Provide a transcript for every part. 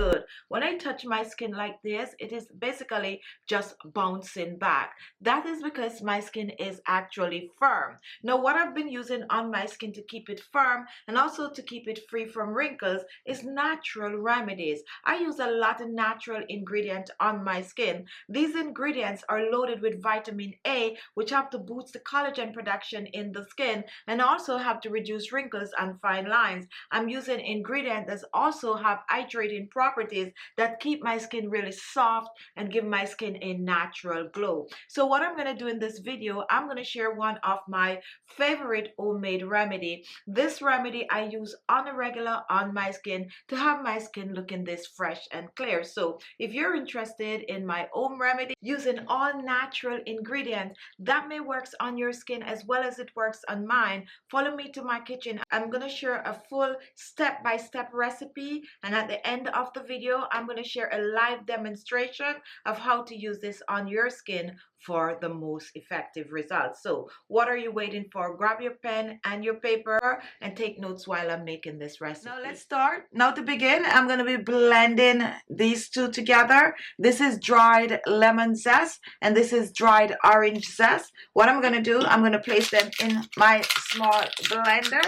good. When I touch my skin like this, it is basically just bouncing back. That is because my skin is actually firm. Now, what I've been using on my skin to keep it firm and also to keep it free from wrinkles is natural remedies. I use a lot of natural ingredients on my skin. These ingredients are loaded with vitamin A, which help to boost the collagen production in the skin and also help to reduce wrinkles and fine lines. I'm using ingredients that also have hydrating properties that keep my skin really soft and give my skin a natural glow. So what I'm going to do in this video, I'm going to share one of my favorite homemade remedy. This remedy I use on a regular on my skin to have my skin looking this fresh and clear. So if you're interested in my home remedy using all natural ingredients that may work on your skin as well as it works on mine, follow me to my kitchen. I'm going to share a full step-by-step recipe, and at the end of the video I'm going to share a live demonstration of how to use this on your skin for the most effective results. So what are you waiting for? Grab your pen and your paper and take notes while I'm making this recipe. Now let's start. Now to begin, I'm going to be blending these two together. This is dried lemon zest and this is dried orange zest. What I'm going to do, I'm going to place them in my small blender.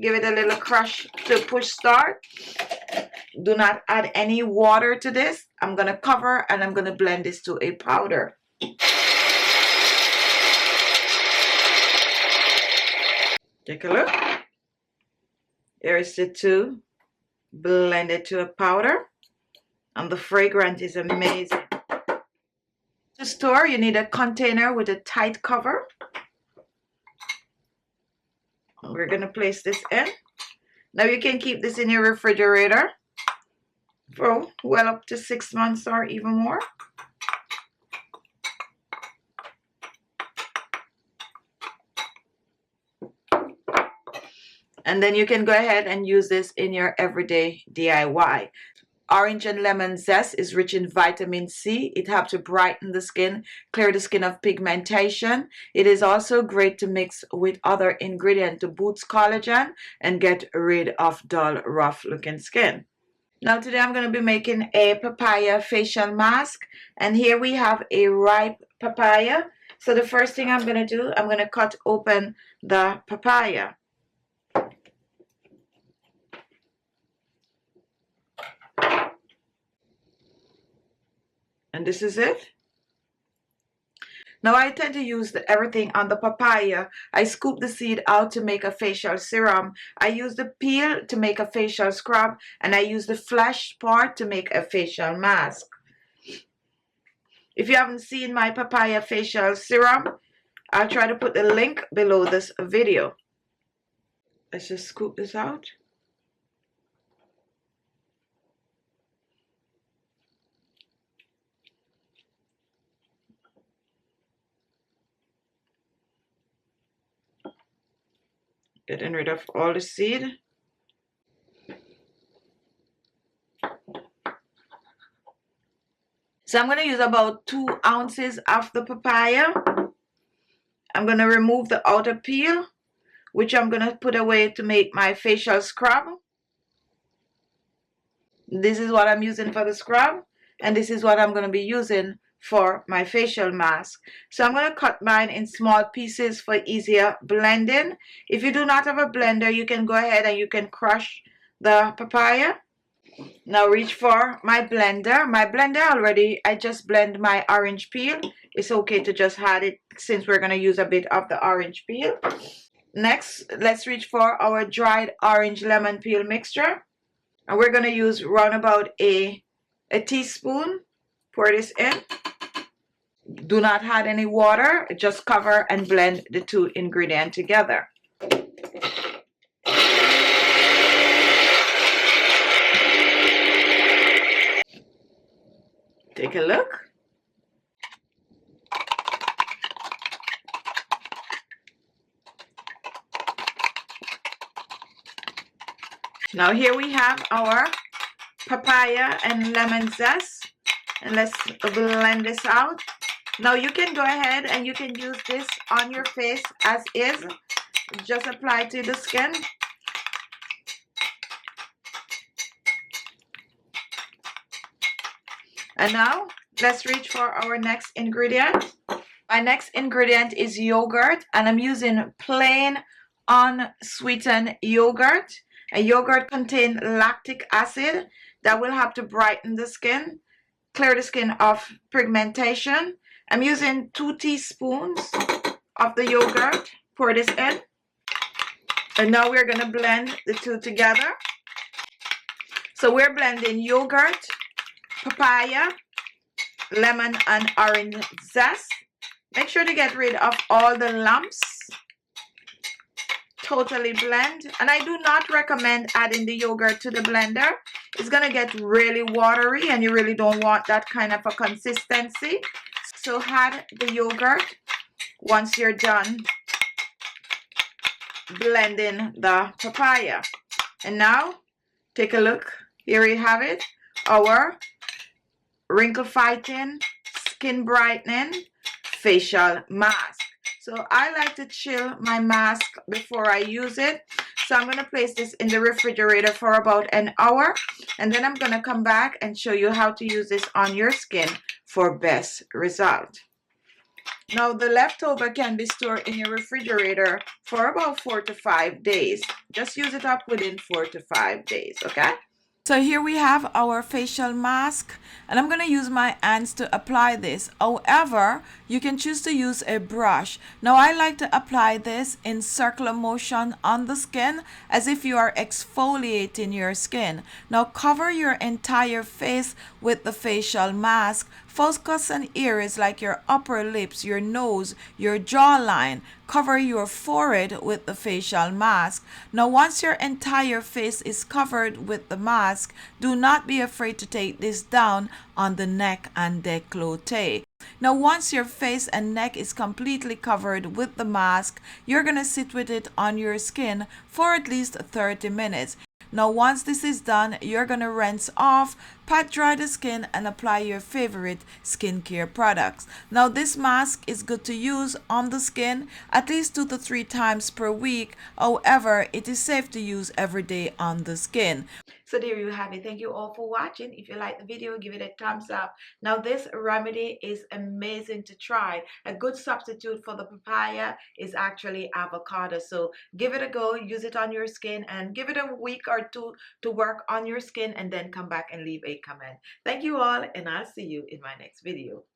Give it a little crush to push start. Do not add any water to this. I'm going to cover and I'm going to blend this to a powder. Take a look. Here is the two blended to a powder, and the fragrance is amazing. To store, you need a container with a tight cover. We're going to place this in. Now you can keep this in your refrigerator for well up to 6 months or even more. And then you can go ahead and use this in your everyday DIY. Orange and lemon zest is rich in vitamin C. It helps to brighten the skin, clear the skin of pigmentation. It is also great to mix with other ingredients to boost collagen and get rid of dull, rough looking skin. Now today I'm going to be making a papaya facial mask, and here we have a ripe papaya. So the first thing I'm going to do, I'm going to cut open the papaya. And this is it. Now I tend to use everything on the papaya. I scoop the seed out to make a facial serum. I use the peel to make a facial scrub, and I use the flesh part to make a facial mask. If you haven't seen my papaya facial serum, I'll try to put the link below this video. Let's just scoop this out. Getting rid of all the seed. So I'm going to use about 2 ounces of the papaya. I'm going to remove the outer peel, which I'm going to put away to make my facial scrub. This is what I'm using for the scrub, and this is what I'm going to be using for my facial mask. So I'm going to cut mine in small pieces for easier blending. If you do not have a blender, you can go ahead and you can crush the papaya. Now reach for my blender. My blender already, I just blend my orange peel. It's okay to just add it since we're going to use a bit of the orange peel. Next, let's reach for our dried orange lemon peel mixture. And we're going to use around about a teaspoon. Pour this in. Do not add any water, just cover and blend the two ingredients together. Take a look. Now here we have our papaya and lemon zest, and let's blend this out. Now you can go ahead and you can use this on your face as is. Just apply to the skin. And now let's reach for our next ingredient. My next ingredient is yogurt, and I'm using plain unsweetened yogurt. A yogurt contains lactic acid that will help to brighten the skin, clear the skin of pigmentation. I'm using 2 teaspoons of the yogurt. Pour this in. And now we're going to blend the two together. So we're blending yogurt, papaya, lemon, and orange zest. Make sure to get rid of all the lumps. Totally blend. And I do not recommend adding the yogurt to the blender. It's going to get really watery and you really don't want that kind of a consistency. So add the yogurt once you're done blending the papaya. And now take a look. Here we have it. Our wrinkle fighting, skin brightening facial mask. So I like to chill my mask before I use it. So I'm going to place this in the refrigerator for about an hour. And then I'm going to come back and show you how to use this on your skin for best result. Now the leftover can be stored in your refrigerator for about 4 to 5 days. Just use it up within 4 to 5 days, okay? So here we have our facial mask, and I'm going to use my hands to apply this. However, you can choose to use a brush. Now I like to apply this in circular motion on the skin as if you are exfoliating your skin. Now cover your entire face with the facial mask. Focus on areas like your upper lips, your nose, your jawline. Cover your forehead with the facial mask. Now once your entire face is covered with the mask, do not be afraid to take this down on the neck and décolleté. Now once your face and neck is completely covered with the mask, you're going to sit with it on your skin for at least 30 minutes. Now once this is done, you're going to rinse off, pat dry the skin, and apply your favorite skincare products. Now this mask is good to use on the skin at least 2 to 3 times per week. However, it is safe to use every day on the skin. So there you have it. Thank you all for watching. If you like the video, give it a thumbs up. Now this remedy is amazing to try. A good substitute for the papaya is actually avocado. So give it a go, use it on your skin, and give it a week or two to work on your skin, and then come back and leave a comment. Thank you all, and I'll see you in my next video.